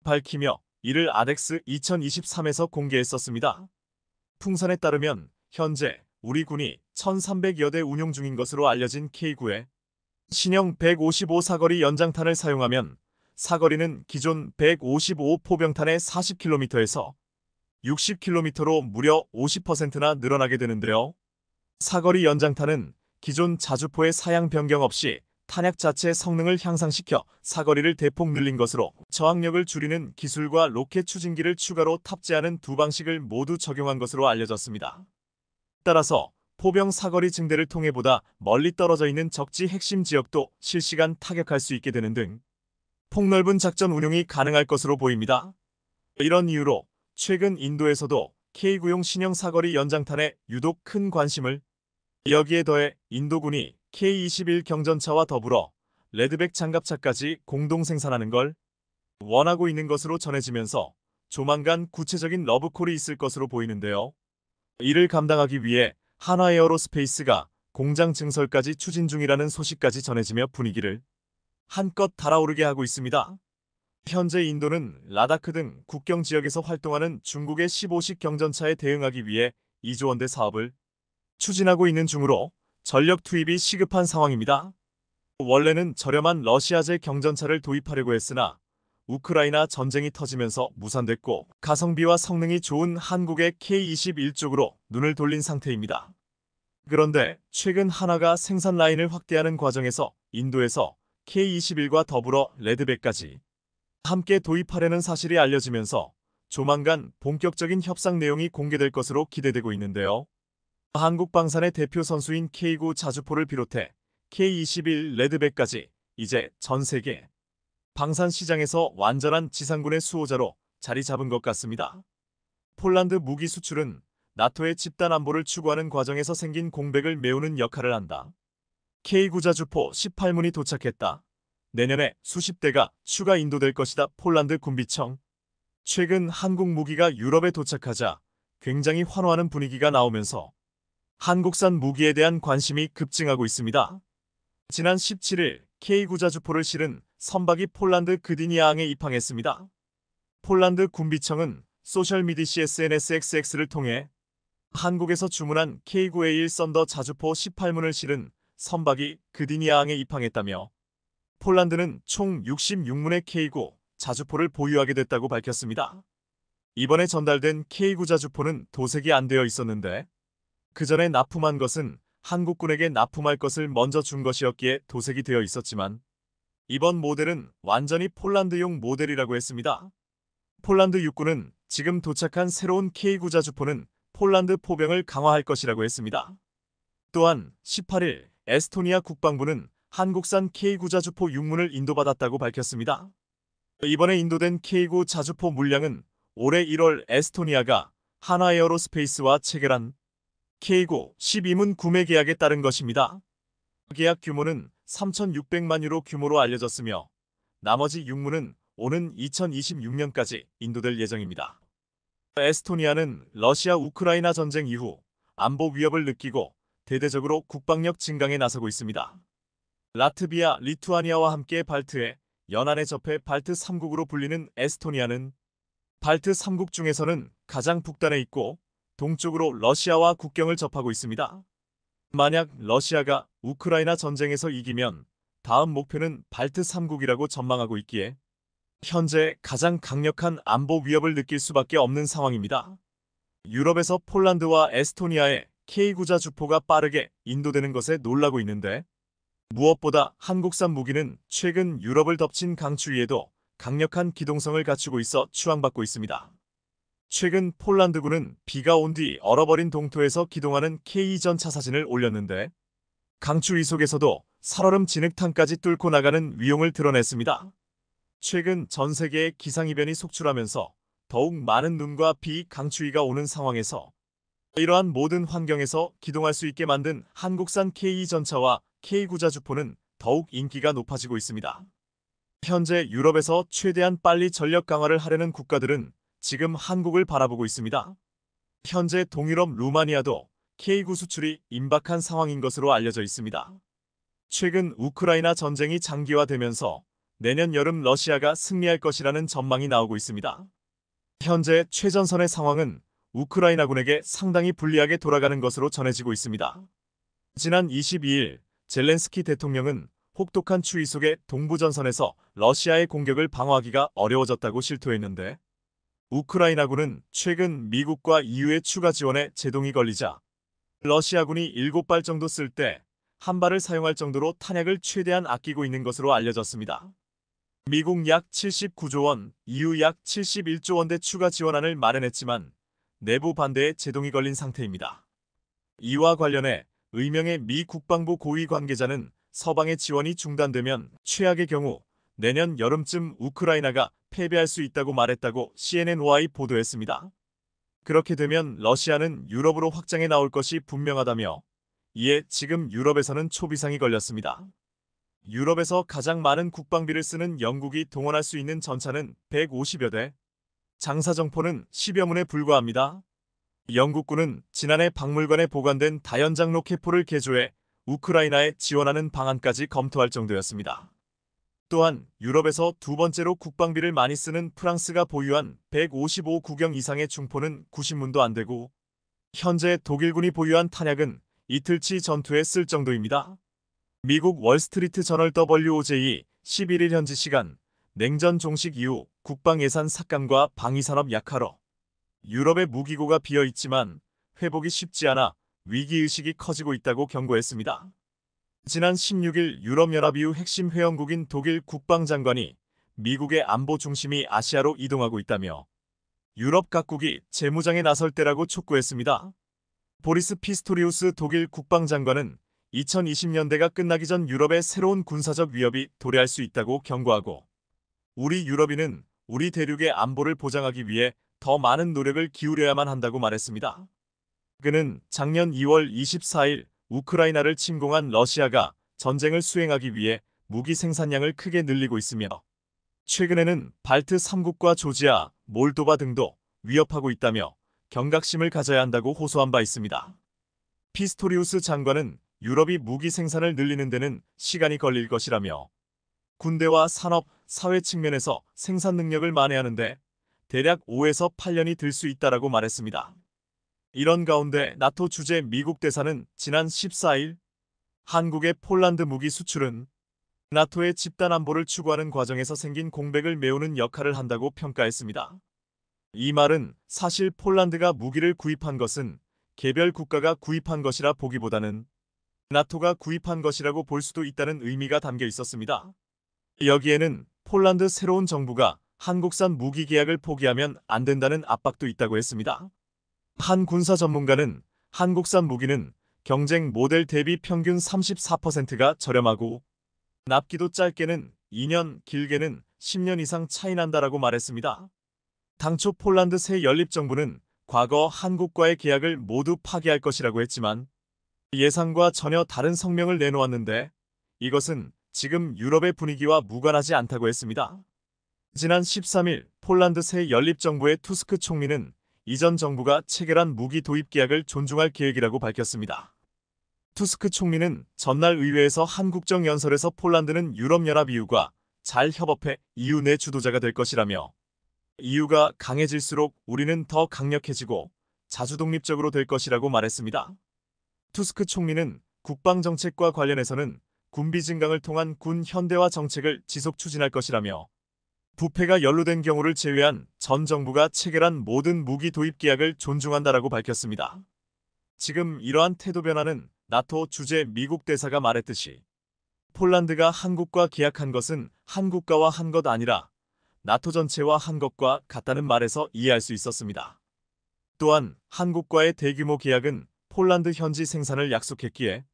밝히며 이를 아덱스 2023에서 공개했었습니다. 풍산에 따르면 현재 우리 군이 1300여 대 운용 중인 것으로 알려진 K9에 신형 155 사거리 연장탄을 사용하면 사거리는 기존 155 포병탄의 40km에서 60km로 무려 50%나 늘어나게 되는데요. 사거리 연장탄은 기존 자주포의 사양 변경 없이 탄약 자체 성능을 향상시켜 사거리를 대폭 늘린 것으로 저항력을 줄이는 기술과 로켓 추진기를 추가로 탑재하는 두 방식을 모두 적용한 것으로 알려졌습니다. 따라서 포병 사거리 증대를 통해 보다 멀리 떨어져 있는 적지 핵심 지역도 실시간 타격할 수 있게 되는 등 폭넓은 작전 운용이 가능할 것으로 보입니다. 이런 이유로 최근 인도에서도 K9용 신형 사거리 연장탄에 유독 큰 관심을, 여기에 더해 인도군이 K-21 경전차와 더불어 레드백 장갑차까지 공동 생산하는 걸 원하고 있는 것으로 전해지면서 조만간 구체적인 러브콜이 있을 것으로 보이는데요. 이를 감당하기 위해 한화에어로스페이스가 공장 증설까지 추진 중이라는 소식까지 전해지며 분위기를 한껏 달아오르게 하고 있습니다. 현재 인도는 라다크 등 국경 지역에서 활동하는 중국의 15식 경전차에 대응하기 위해 2조 원대 사업을 추진하고 있는 중으로 전력 투입이 시급한 상황입니다. 원래는 저렴한 러시아제 경전차를 도입하려고 했으나 우크라이나 전쟁이 터지면서 무산됐고 가성비와 성능이 좋은 한국의 K-21 쪽으로 눈을 돌린 상태입니다. 그런데 최근 한화가 생산 라인을 확대하는 과정에서 인도에서 K-21과 더불어 레드백까지 함께 도입하려는 사실이 알려지면서 조만간 본격적인 협상 내용이 공개될 것으로 기대되고 있는데요. 한국방산의 대표 선수인 K9 자주포를 비롯해 K-21 레드백까지 이제 전 세계 방산 시장에서 완전한 지상군의 수호자로 자리 잡은 것 같습니다. 폴란드 무기 수출은 나토의 집단 안보를 추구하는 과정에서 생긴 공백을 메우는 역할을 한다. K9 자주포 18문이 도착했다. 내년에 수십 대가 추가 인도될 것이다. 폴란드 군비청. 최근 한국 무기가 유럽에 도착하자 굉장히 환호하는 분위기가 나오면서 한국산 무기에 대한 관심이 급증하고 있습니다. 지난 17일 K9 자주포를 실은 선박이 폴란드 그디니아항에 입항했습니다. 폴란드 군비청은 소셜미디어 SNSXX를 통해 한국에서 주문한 K9A1 썬더 자주포 18문을 실은 선박이 그디니아항에 입항했다며 폴란드는 총 66문의 K9 자주포를 보유하게 됐다고 밝혔습니다. 이번에 전달된 K9 자주포는 도색이 안 되어 있었는데 그 전에 납품한 것은 한국군에게 납품할 것을 먼저 준 것이었기에 도색이 되어 있었지만 이번 모델은 완전히 폴란드용 모델이라고 했습니다. 폴란드 육군은 지금 도착한 새로운 K9 자주포는 폴란드 포병을 강화할 것이라고 했습니다. 또한 18일 에스토니아 국방부는 한국산 K9 자주포 6문을 인도받았다고 밝혔습니다. 이번에 인도된 K9 자주포 물량은 올해 1월 에스토니아가 하나에어로스페이스와 체결한 K9 12문 구매 계약에 따른 것입니다. 계약 규모는 3,600만 유로 규모로 알려졌으며 나머지 6문은 오는 2026년까지 인도될 예정입니다. 에스토니아는 러시아 우크라이나 전쟁 이후 안보 위협을 느끼고 대대적으로 국방력 증강에 나서고 있습니다. 라트비아, 리투아니아와 함께 발트해 연안에 접해 발트 3국으로 불리는 에스토니아는 발트 3국 중에서는 가장 북단에 있고 동쪽으로 러시아와 국경을 접하고 있습니다. 만약 러시아가 우크라이나 전쟁에서 이기면 다음 목표는 발트 3국이라고 전망하고 있기에 현재 가장 강력한 안보 위협을 느낄 수밖에 없는 상황입니다. 유럽에서 폴란드와 에스토니아의 K9자 주포가 빠르게 인도되는 것에 놀라고 있는데 무엇보다 한국산 무기는 최근 유럽을 덮친 강추위에도 강력한 기동성을 갖추고 있어 추앙받고 있습니다. 최근 폴란드군은 비가 온 뒤 얼어버린 동토에서 기동하는 K2 전차 사진을 올렸는데 강추위 속에서도 살얼음 진흙탕까지 뚫고 나가는 위용을 드러냈습니다. 최근 전 세계의 기상이변이 속출하면서 더욱 많은 눈과 비, 강추위가 오는 상황에서 이러한 모든 환경에서 기동할 수 있게 만든 한국산 K2 전차와 K9자 주포는 더욱 인기가 높아지고 있습니다. 현재 유럽에서 최대한 빨리 전력 강화를 하려는 국가들은 지금 한국을 바라보고 있습니다. 현재 동유럽 루마니아도 K9 수출이 임박한 상황인 것으로 알려져 있습니다. 최근 우크라이나 전쟁이 장기화되면서 내년 여름 러시아가 승리할 것이라는 전망이 나오고 있습니다. 현재 최전선의 상황은 우크라이나군에게 상당히 불리하게 돌아가는 것으로 전해지고 있습니다. 지난 22일 젤렌스키 대통령은 혹독한 추위 속에 동부전선에서 러시아의 공격을 방어하기가 어려워졌다고 실토했는데 우크라이나군은 최근 미국과 EU의 추가 지원에 제동이 걸리자 러시아군이 7발 정도 쓸 때 한 발을 사용할 정도로 탄약을 최대한 아끼고 있는 것으로 알려졌습니다. 미국 약 79조 원, EU 약 71조 원대 추가 지원안을 마련했지만 내부 반대에 제동이 걸린 상태입니다. 이와 관련해 의명의 미 국방부 고위 관계자는 서방의 지원이 중단되면 최악의 경우 내년 여름쯤 우크라이나가 패배할 수 있다고 말했다고 CNNY 보도했습니다. 그렇게 되면 러시아는 유럽으로 확장해 나올 것이 분명하다며 이에 지금 유럽에서는 초비상이 걸렸습니다. 유럽에서 가장 많은 국방비를 쓰는 영국이 동원할 수 있는 전차는 150여 대, 장사정포는 10여 문에 불과합니다. 영국군은 지난해 박물관에 보관된 다연장 로켓포를 개조해 우크라이나에 지원하는 방안까지 검토할 정도였습니다. 또한 유럽에서 두 번째로 국방비를 많이 쓰는 프랑스가 보유한 155 구경 이상의 중포는 90문도 안 되고 현재 독일군이 보유한 탄약은 이틀치 전투에 쓸 정도입니다. 미국 월스트리트 저널 WOJ 11일 현지 시간 냉전 종식 이후 국방 예산 삭감과 방위산업 약화로 유럽의 무기고가 비어있지만 회복이 쉽지 않아 위기의식이 커지고 있다고 경고했습니다. 지난 16일 유럽연합 이후 핵심 회원국인 독일 국방장관이 미국의 안보 중심이 아시아로 이동하고 있다며 유럽 각국이 재무장에 나설 때라고 촉구했습니다. 보리스 피스토리우스 독일 국방장관은 2020년대가 끝나기 전 유럽의 새로운 군사적 위협이 도래할 수 있다고 경고하고 우리 유럽인은 우리 대륙의 안보를 보장하기 위해 더 많은 노력을 기울여야만 한다고 말했습니다. 그는 작년 2월 24일 우크라이나를 침공한 러시아가 전쟁을 수행하기 위해 무기 생산량을 크게 늘리고 있으며 최근에는 발트 3국과 조지아, 몰도바 등도 위협하고 있다며 경각심을 가져야 한다고 호소한 바 있습니다. 피스토리우스 장관은 유럽이 무기 생산을 늘리는 데는 시간이 걸릴 것이라며 군대와 산업, 사회 측면에서 생산 능력을 만회하는데 대략 5에서 8년이 들 수 있다라고 말했습니다. 이런 가운데 나토 주재 미국 대사는 지난 14일 한국의 폴란드 무기 수출은 나토의 집단 안보를 추구하는 과정에서 생긴 공백을 메우는 역할을 한다고 평가했습니다. 이 말은 사실 폴란드가 무기를 구입한 것은 개별 국가가 구입한 것이라 보기보다는 나토가 구입한 것이라고 볼 수도 있다는 의미가 담겨 있었습니다. 여기에는 폴란드 새로운 정부가 한국산 무기 계약을 포기하면 안 된다는 압박도 있다고 했습니다. 한 군사 전문가는 한국산 무기는 경쟁 모델 대비 평균 34%가 저렴하고 납기도 짧게는 2년, 길게는 10년 이상 차이 난다라고 말했습니다. 당초 폴란드 새 연립정부는 과거 한국과의 계약을 모두 파기할 것이라고 했지만 예상과 전혀 다른 성명을 내놓았는데 이것은 지금 유럽의 분위기와 무관하지 않다고 했습니다. 지난 13일 폴란드 새 연립정부의 투스크 총리는 이전 정부가 체결한 무기 도입 계약을 존중할 계획이라고 밝혔습니다. 투스크 총리는 전날 의회에서 한국정 연설에서 폴란드는 유럽연합 EU과 잘 협업해 EU 내 주도자가 될 것이라며 EU가 강해질수록 우리는 더 강력해지고 자주독립적으로 될 것이라고 말했습니다. 투스크 총리는 국방정책과 관련해서는 군비 증강을 통한 군 현대화 정책을 지속 추진할 것이라며 부패가 연루된 경우를 제외한 전 정부가 체결한 모든 무기 도입 계약을 존중한다라고 밝혔습니다. 지금 이러한 태도 변화는 나토 주재 미국 대사가 말했듯이 폴란드가 한국과 계약한 것은 한국과와 한 것 아니라 나토 전체와 한 것과 같다는 말에서 이해할 수 있었습니다. 또한 한국과의 대규모 계약은 폴란드 현지 생산을 약속했기에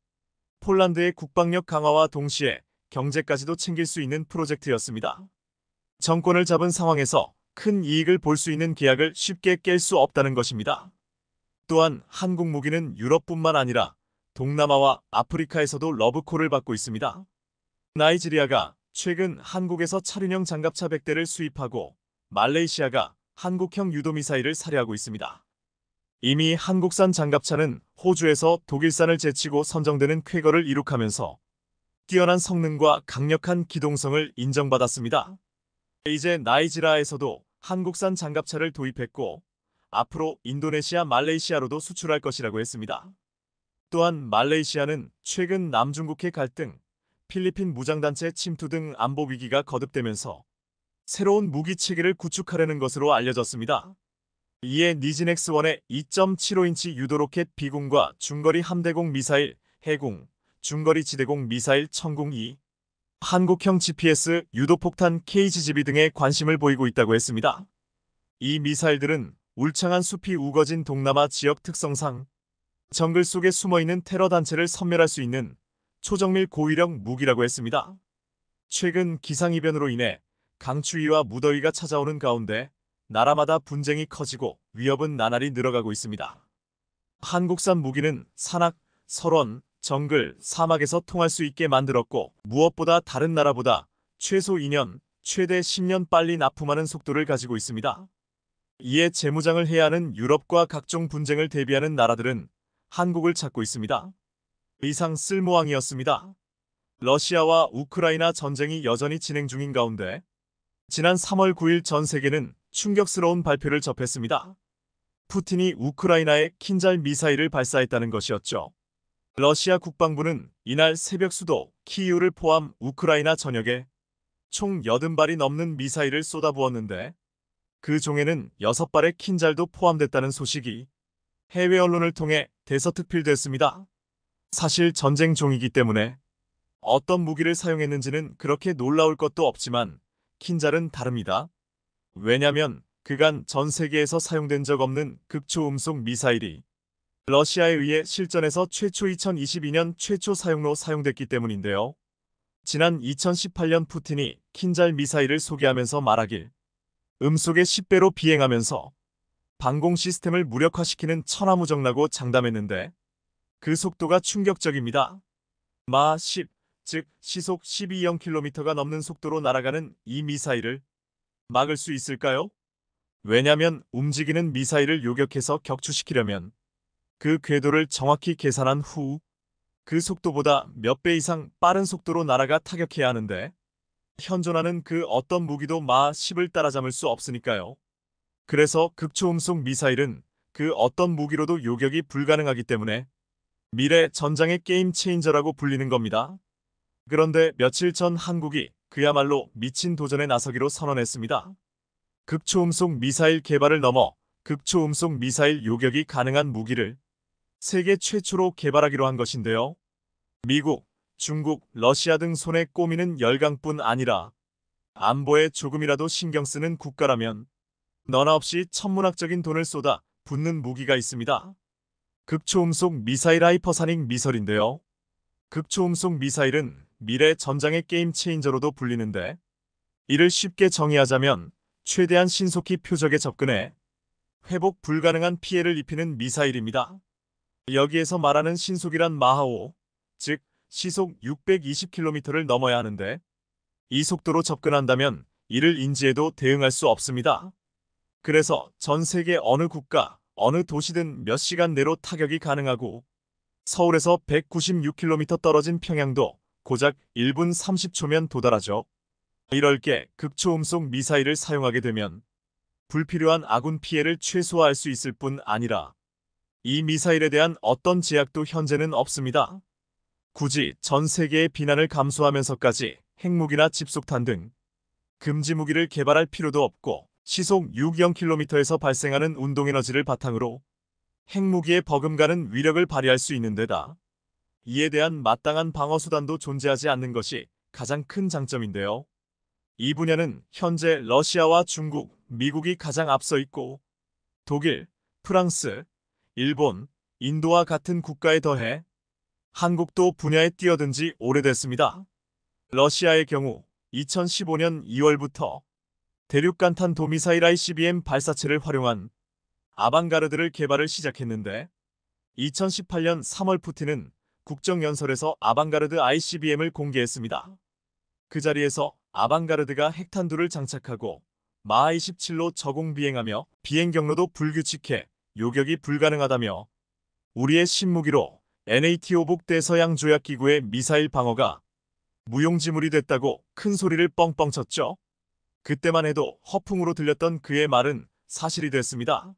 폴란드의 국방력 강화와 동시에 경제까지도 챙길 수 있는 프로젝트였습니다. 정권을 잡은 상황에서 큰 이익을 볼 수 있는 계약을 쉽게 깰 수 없다는 것입니다. 또한 한국 무기는 유럽뿐만 아니라 동남아와 아프리카에서도 러브콜을 받고 있습니다. 나이지리아가 최근 한국에서 차륜형 장갑차 100대를 수입하고 말레이시아가 한국형 유도미사일을 살해하고 있습니다. 이미 한국산 장갑차는 호주에서 독일산을 제치고 선정되는 쾌거를 이룩하면서 뛰어난 성능과 강력한 기동성을 인정받았습니다. 이제 나이지리아에서도 한국산 장갑차를 도입했고 앞으로 인도네시아, 말레이시아로도 수출할 것이라고 했습니다. 또한 말레이시아는 최근 남중국해 갈등, 필리핀 무장단체 침투 등 안보 위기가 거듭되면서 새로운 무기 체계를 구축하려는 것으로 알려졌습니다. 이에 니진X-1의 2.75인치 유도로켓 비공과 중거리 함대공 미사일, 해공, 중거리 지대공 미사일 천궁2, 한국형 GPS 유도폭탄 KGB 등에 관심을 보이고 있다고 했습니다. 이 미사일들은 울창한 숲이 우거진 동남아 지역 특성상 정글 속에 숨어있는 테러 단체를 섬멸할 수 있는 초정밀 고위력 무기라고 했습니다. 최근 기상이변으로 인해 강추위와 무더위가 찾아오는 가운데 나라마다 분쟁이 커지고 위협은 나날이 늘어가고 있습니다. 한국산 무기는 산악, 설원, 정글, 사막에서 통할 수 있게 만들었고 무엇보다 다른 나라보다 최소 2년, 최대 10년 빨리 납품하는 속도를 가지고 있습니다. 이에 재무장을 해야 하는 유럽과 각종 분쟁을 대비하는 나라들은 한국을 찾고 있습니다. 이상 쓸모왕이었습니다. 러시아와 우크라이나 전쟁이 여전히 진행 중인 가운데 지난 3월 9일 전 세계는 충격스러운 발표를 접했습니다. 푸틴이 우크라이나에 킨잘 미사일을 발사했다는 것이었죠. 러시아 국방부는 이날 새벽 수도 키이우를 포함 우크라이나 전역에 총 80발이 넘는 미사일을 쏟아부었는데 그 종에는 6발의 킨잘도 포함됐다는 소식이 해외 언론을 통해 대서특필됐습니다. 사실 전쟁 종이기 때문에 어떤 무기를 사용했는지는 그렇게 놀라울 것도 없지만 킨잘은 다릅니다. 왜냐면 그간 전 세계에서 사용된 적 없는 극초음속 미사일이 러시아에 의해 실전에서 최초 2022년 최초 사용로 사용됐기 때문인데요. 지난 2018년 푸틴이 킨잘 미사일을 소개하면서 말하길 음속의 10배로 비행하면서 방공 시스템을 무력화시키는 천하무적라고 장담했는데 그 속도가 충격적입니다. 마 10, 즉 시속 12km가 넘는 속도로 날아가는 이 미사일을 막을 수 있을까요? 왜냐면 움직이는 미사일을 요격해서 격추시키려면 그 궤도를 정확히 계산한 후 그 속도보다 몇 배 이상 빠른 속도로 날아가 타격해야 하는데 현존하는 그 어떤 무기도 마 10을 따라잡을 수 없으니까요. 그래서 극초음속 미사일은 그 어떤 무기로도 요격이 불가능하기 때문에 미래 전장의 게임 체인저라고 불리는 겁니다. 그런데 며칠 전 한국이 그야말로 미친 도전에 나서기로 선언했습니다. 극초음속 미사일 개발을 넘어 극초음속 미사일 요격이 가능한 무기를 세계 최초로 개발하기로 한 것인데요. 미국, 중국, 러시아 등 손에 꼽이는 열강뿐 아니라 안보에 조금이라도 신경 쓰는 국가라면 너나 없이 천문학적인 돈을 쏟아 붓는 무기가 있습니다. 극초음속 미사일 하이퍼사닉 미설인데요. 극초음속 미사일은 미래 전장의 게임 체인저로도 불리는데 이를 쉽게 정의하자면 최대한 신속히 표적에 접근해 회복 불가능한 피해를 입히는 미사일입니다. 여기에서 말하는 신속이란 마하5, 즉 시속 620km를 넘어야 하는데 이 속도로 접근한다면 이를 인지해도 대응할 수 없습니다. 그래서 전 세계 어느 국가, 어느 도시든 몇 시간 내로 타격이 가능하고 서울에서 196km 떨어진 평양도 고작 1분 30초면 도달하죠. 이럴 게 극초음속 미사일을 사용하게 되면 불필요한 아군 피해를 최소화할 수 있을 뿐 아니라 이 미사일에 대한 어떤 제약도 현재는 없습니다. 굳이 전 세계의 비난을 감수하면서까지 핵무기나 집속탄 등 금지 무기를 개발할 필요도 없고 시속 60km에서 발생하는 운동에너지를 바탕으로 핵무기에 버금가는 위력을 발휘할 수 있는 데다 이에 대한 마땅한 방어수단도 존재하지 않는 것이 가장 큰 장점인데요. 이 분야는 현재 러시아와 중국, 미국이 가장 앞서 있고 독일, 프랑스, 일본, 인도와 같은 국가에 더해 한국도 분야에 뛰어든 지 오래됐습니다. 러시아의 경우 2015년 2월부터 대륙간탄 도미사일 ICBM 발사체를 활용한 아방가르드를 개발을 시작했는데 2018년 3월 푸틴은 국정연설에서 아방가르드 ICBM을 공개했습니다. 그 자리에서 아방가르드가 핵탄두를 장착하고 마하 27로 저공 비행하며 비행 경로도 불규칙해 요격이 불가능하다며 우리의 신무기로 NATO 북대서양 조약기구의 미사일 방어가 무용지물이 됐다고 큰 소리를 뻥뻥 쳤죠. 그때만 해도 허풍으로 들렸던 그의 말은 사실이 됐습니다.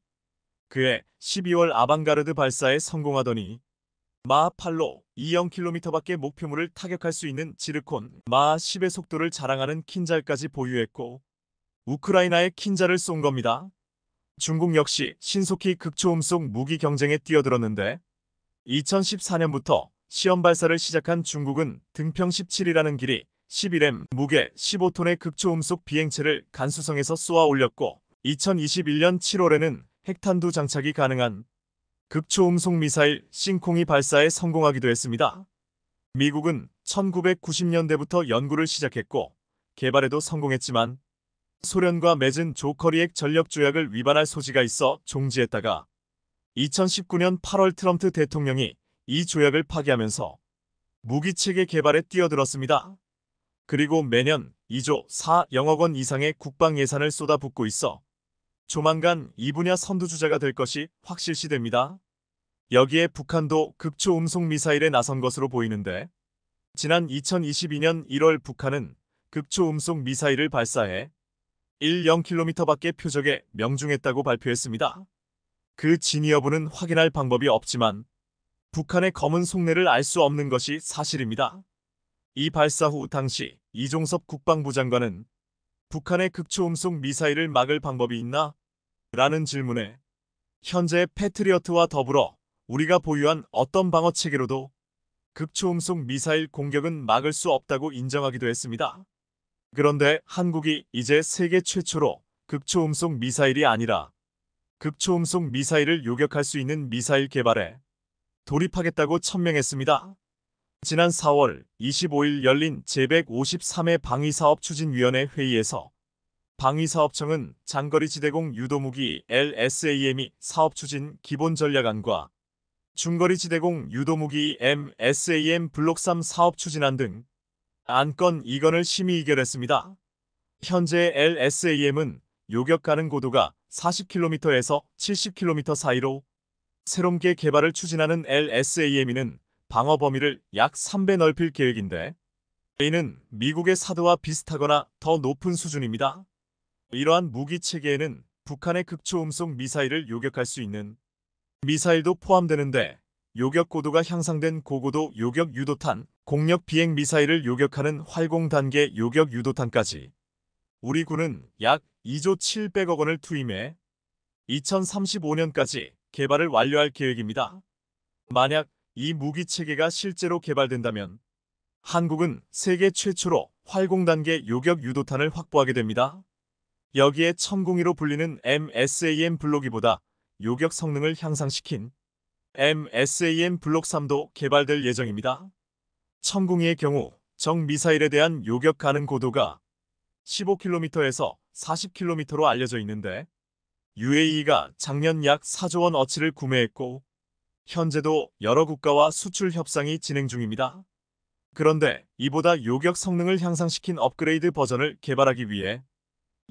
그해 12월 아방가르드 발사에 성공하더니 마하 8로 20km밖에 목표물을 타격할 수 있는 지르콘 마하 10의 속도를 자랑하는 킨잘까지 보유했고 우크라이나에 킨잘을 쏜 겁니다. 중국 역시 신속히 극초음속 무기 경쟁에 뛰어들었는데 2014년부터 시험 발사를 시작한 중국은 등평 17이라는 길이 11m, 무게 15톤의 극초음속 비행체를 간수성에서 쏘아 올렸고 2021년 7월에는 핵탄두 장착이 가능한 극초음속 미사일 싱콩이 발사에 성공하기도 했습니다. 미국은 1990년대부터 연구를 시작했고 개발에도 성공했지만 소련과 맺은 조커리액 전력조약을 위반할 소지가 있어 종지했다가 2019년 8월 트럼프 대통령이 이 조약을 파기하면서 무기체계 개발에 뛰어들었습니다. 그리고 매년 2조 4억억 원 이상의 국방 예산을 쏟아붓고 있어 조만간 이 분야 선두주자가 될 것이 확실시됩니다. 여기에 북한도 극초음속 미사일에 나선 것으로 보이는데 지난 2022년 1월 북한은 극초음속 미사일을 발사해 10km밖에 표적에 명중했다고 발표했습니다. 그 진위 여부는 확인할 방법이 없지만 북한의 검은 속내를 알 수 없는 것이 사실입니다. 이 발사 후 당시 이종섭 국방부 장관은 북한의 극초음속 미사일을 막을 방법이 있나? 라는 질문에 현재 패트리어트와 더불어 우리가 보유한 어떤 방어체계로도 극초음속 미사일 공격은 막을 수 없다고 인정하기도 했습니다. 그런데 한국이 이제 세계 최초로 극초음속 미사일이 아니라 극초음속 미사일을 요격할 수 있는 미사일 개발에 돌입하겠다고 천명했습니다. 지난 4월 25일 열린 제153회 방위사업추진위원회 회의에서 방위사업청은 장거리 지대공 유도무기 LSAM이 사업추진 기본전략안과 중거리 지대공 유도무기 MSAM 블록3 사업추진안 등 안건 2건을 심의 의결했습니다. 현재 LSAM은 요격 가능 고도가 40km에서 70km 사이로 새롭게 개발을 추진하는 LSAM은 방어 범위를 약 3배 넓힐 계획인데 이는 미국의 사드와 비슷하거나 더 높은 수준입니다. 이러한 무기 체계에는 북한의 극초음속 미사일을 요격할 수 있는 미사일도 포함되는데 요격 고도가 향상된 고고도 요격 유도탄, 공력 비행 미사일을 요격하는 활공 단계 요격 유도탄까지 우리 군은 약 2조 700억 원을 투입해 2035년까지 개발을 완료할 계획입니다. 만약 이 무기 체계가 실제로 개발된다면 한국은 세계 최초로 활공 단계 요격 유도탄을 확보하게 됩니다. 여기에 천공이로 불리는 MSAM 블록2보다 요격 성능을 향상시킨 MSAM 블록3도 개발될 예정입니다. 천공이의 경우 정 미사일에 대한 요격 가능 고도가 15km에서 40km로 알려져 있는데 UAE가 작년 약 4조 원 어치를 구매했고 현재도 여러 국가와 수출 협상이 진행 중입니다. 그런데 이보다 요격 성능을 향상시킨 업그레이드 버전을 개발하기 위해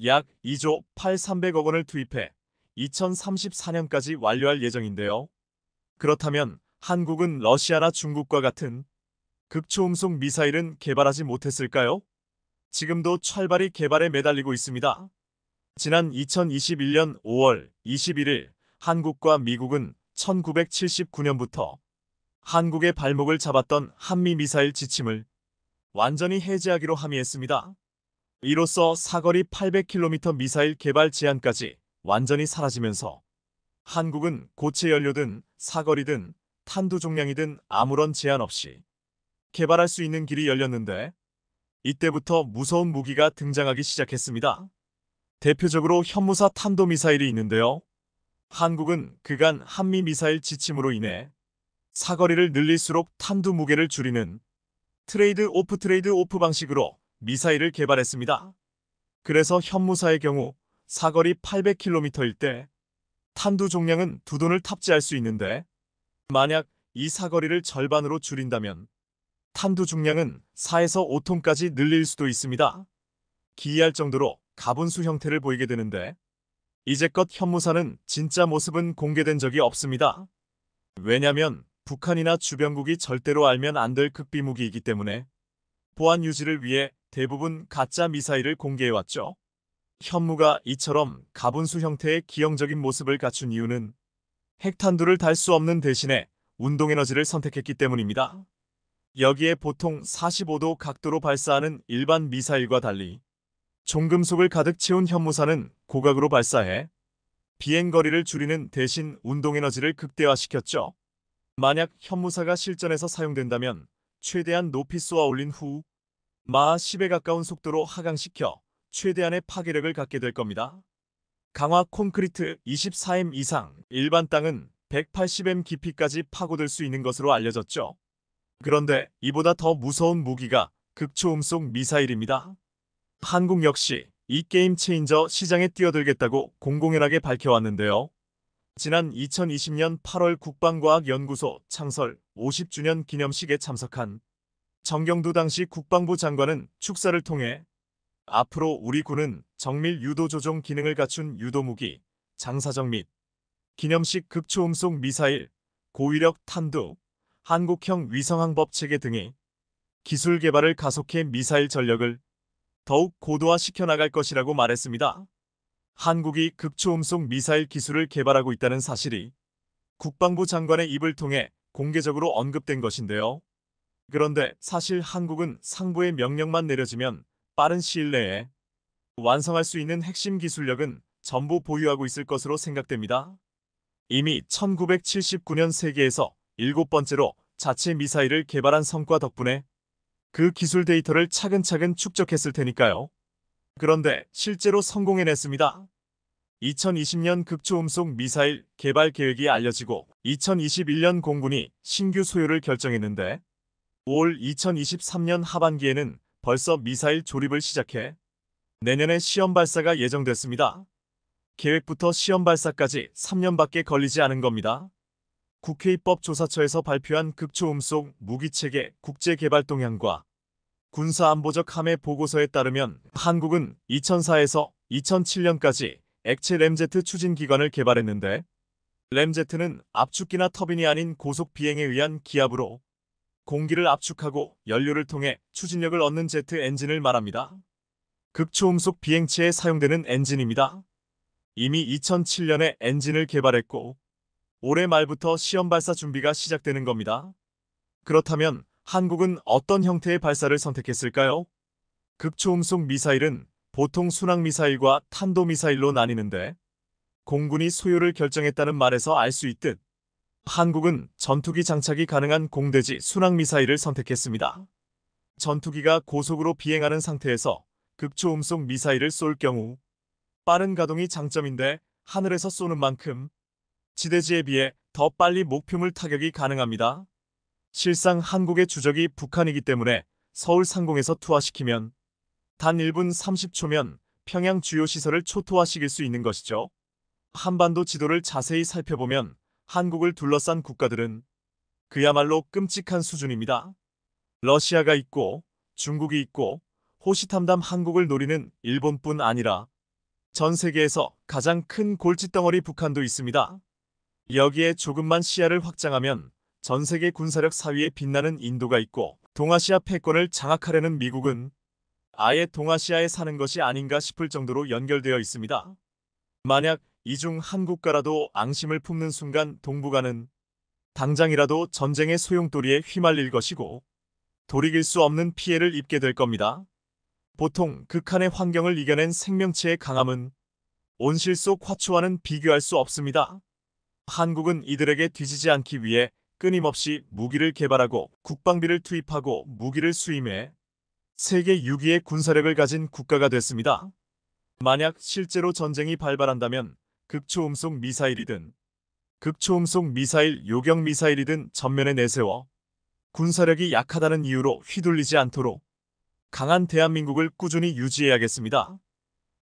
약 2조 8,300억 원을 투입해 2034년까지 완료할 예정인데요. 그렇다면 한국은 러시아나 중국과 같은 극초음속 미사일은 개발하지 못했을까요? 지금도 활발히 개발에 매달리고 있습니다. 지난 2021년 5월 21일 한국과 미국은 1979년부터 한국의 발목을 잡았던 한미 미사일 지침을 완전히 해제하기로 합의했습니다. 이로써 사거리 800km 미사일 개발 제한까지 완전히 사라지면서 한국은 고체 연료든 사거리든 탄두 종량이든 아무런 제한 없이 개발할 수 있는 길이 열렸는데 이때부터 무서운 무기가 등장하기 시작했습니다. 대표적으로 현무사 탄도미사일이 있는데요. 한국은 그간 한미 미사일 지침으로 인해 사거리를 늘릴수록 탄두 무게를 줄이는 트레이드 오프 방식으로 미사일을 개발했습니다. 그래서 현무사의 경우 사거리 800km일 때 탄두 종량은 2톤을 탑재할 수 있는데 만약 이 사거리를 절반으로 줄인다면 탄두 중량은 4에서 5톤까지 늘릴 수도 있습니다. 기이할 정도로 가분수 형태를 보이게 되는데 이제껏 현무사는 진짜 모습은 공개된 적이 없습니다. 왜냐면 북한이나 주변국이 절대로 알면 안 될 극비무기이기 때문에 보안 유지를 위해 대부분 가짜 미사일을 공개해왔죠. 현무가 이처럼 가분수 형태의 기형적인 모습을 갖춘 이유는 핵탄두를 달 수 없는 대신에 운동에너지를 선택했기 때문입니다. 여기에 보통 45도 각도로 발사하는 일반 미사일과 달리 종금속을 가득 채운 현무사는 고각으로 발사해 비행거리를 줄이는 대신 운동에너지를 극대화시켰죠. 만약 현무사가 실전에서 사용된다면 최대한 높이 쏘아 올린 후 마하 10에 가까운 속도로 하강시켜 최대한의 파괴력을 갖게 될 겁니다. 강화 콘크리트 24m 이상, 일반 땅은 180m 깊이까지 파고들 수 있는 것으로 알려졌죠. 그런데 이보다 더 무서운 무기가 극초음속 미사일입니다. 한국 역시 이 게임 체인저 시장에 뛰어들겠다고 공공연하게 밝혀왔는데요. 지난 2020년 8월 국방과학연구소 창설 50주년 기념식에 참석한 정경두 당시 국방부 장관은 축사를 통해 앞으로 우리 군은 정밀 유도 조종 기능을 갖춘 유도무기, 장사정 및 기념식 극초음속 미사일, 고위력 탄두, 한국형 위성항법 체계 등의 기술 개발을 가속해 미사일 전력을 더욱 고도화시켜 나갈 것이라고 말했습니다. 한국이 극초음속 미사일 기술을 개발하고 있다는 사실이 국방부 장관의 입을 통해 공개적으로 언급된 것인데요. 그런데 사실 한국은 상부의 명령만 내려지면 빠른 시일 내에 완성할 수 있는 핵심 기술력은 전부 보유하고 있을 것으로 생각됩니다. 이미 1979년 세계에서 7번째로 자체 미사일을 개발한 성과 덕분에 그 기술 데이터를 차근차근 축적했을 테니까요. 그런데 실제로 성공해냈습니다. 2020년 극초음속 미사일 개발 계획이 알려지고 2021년 공군이 신규 소요를 결정했는데 올 2023년 하반기에는 벌써 미사일 조립을 시작해 내년에 시험 발사가 예정됐습니다. 계획부터 시험 발사까지 3년밖에 걸리지 않은 겁니다. 국회 입법조사처에서 발표한 극초음속 무기체계 국제개발 동향과 군사안보적 함의 보고서에 따르면 한국은 2004에서 2007년까지 액체 램제트 추진기관을 개발했는데 램제트는 압축기나 터빈이 아닌 고속 비행에 의한 기압으로 공기를 압축하고 연료를 통해 추진력을 얻는 제트 엔진을 말합니다. 극초음속 비행체에 사용되는 엔진입니다. 이미 2007년에 엔진을 개발했고 올해 말부터 시험 발사 준비가 시작되는 겁니다. 그렇다면 한국은 어떤 형태의 발사를 선택했을까요? 극초음속 미사일은 보통 순항미사일과 탄도미사일로 나뉘는데 공군이 소요를 결정했다는 말에서 알 수 있듯 한국은 전투기 장착이 가능한 공대지 순항미사일을 선택했습니다. 전투기가 고속으로 비행하는 상태에서 극초음속 미사일을 쏠 경우 빠른 가동이 장점인데 하늘에서 쏘는 만큼 지대지에 비해 더 빨리 목표물 타격이 가능합니다. 실상 한국의 주적이 북한이기 때문에 서울 상공에서 투하시키면 단 1분 30초면 평양 주요 시설을 초토화시킬 수 있는 것이죠. 한반도 지도를 자세히 살펴보면 한국을 둘러싼 국가들은 그야말로 끔찍한 수준입니다. 러시아가 있고 중국이 있고 호시탐탐 한국을 노리는 일본뿐 아니라 전 세계에서 가장 큰 골칫덩어리 북한도 있습니다. 여기에 조금만 시야를 확장하면 전 세계 군사력 4위에 빛나는 인도가 있고 동아시아 패권을 장악하려는 미국은 아예 동아시아에 사는 것이 아닌가 싶을 정도로 연결되어 있습니다. 만약 이 중 한 국가라도 앙심을 품는 순간 동북아는 당장이라도 전쟁의 소용돌이에 휘말릴 것이고 돌이킬 수 없는 피해를 입게 될 겁니다. 보통 극한의 환경을 이겨낸 생명체의 강함은 온실 속 화초와는 비교할 수 없습니다. 한국은 이들에게 뒤지지 않기 위해 끊임없이 무기를 개발하고 국방비를 투입하고 무기를 수임해 세계 6위의 군사력을 가진 국가가 됐습니다. 만약 실제로 전쟁이 발발한다면 극초음속 미사일이든 극초음속 미사일, 요격 미사일이든 전면에 내세워 군사력이 약하다는 이유로 휘둘리지 않도록 강한 대한민국을 꾸준히 유지해야겠습니다.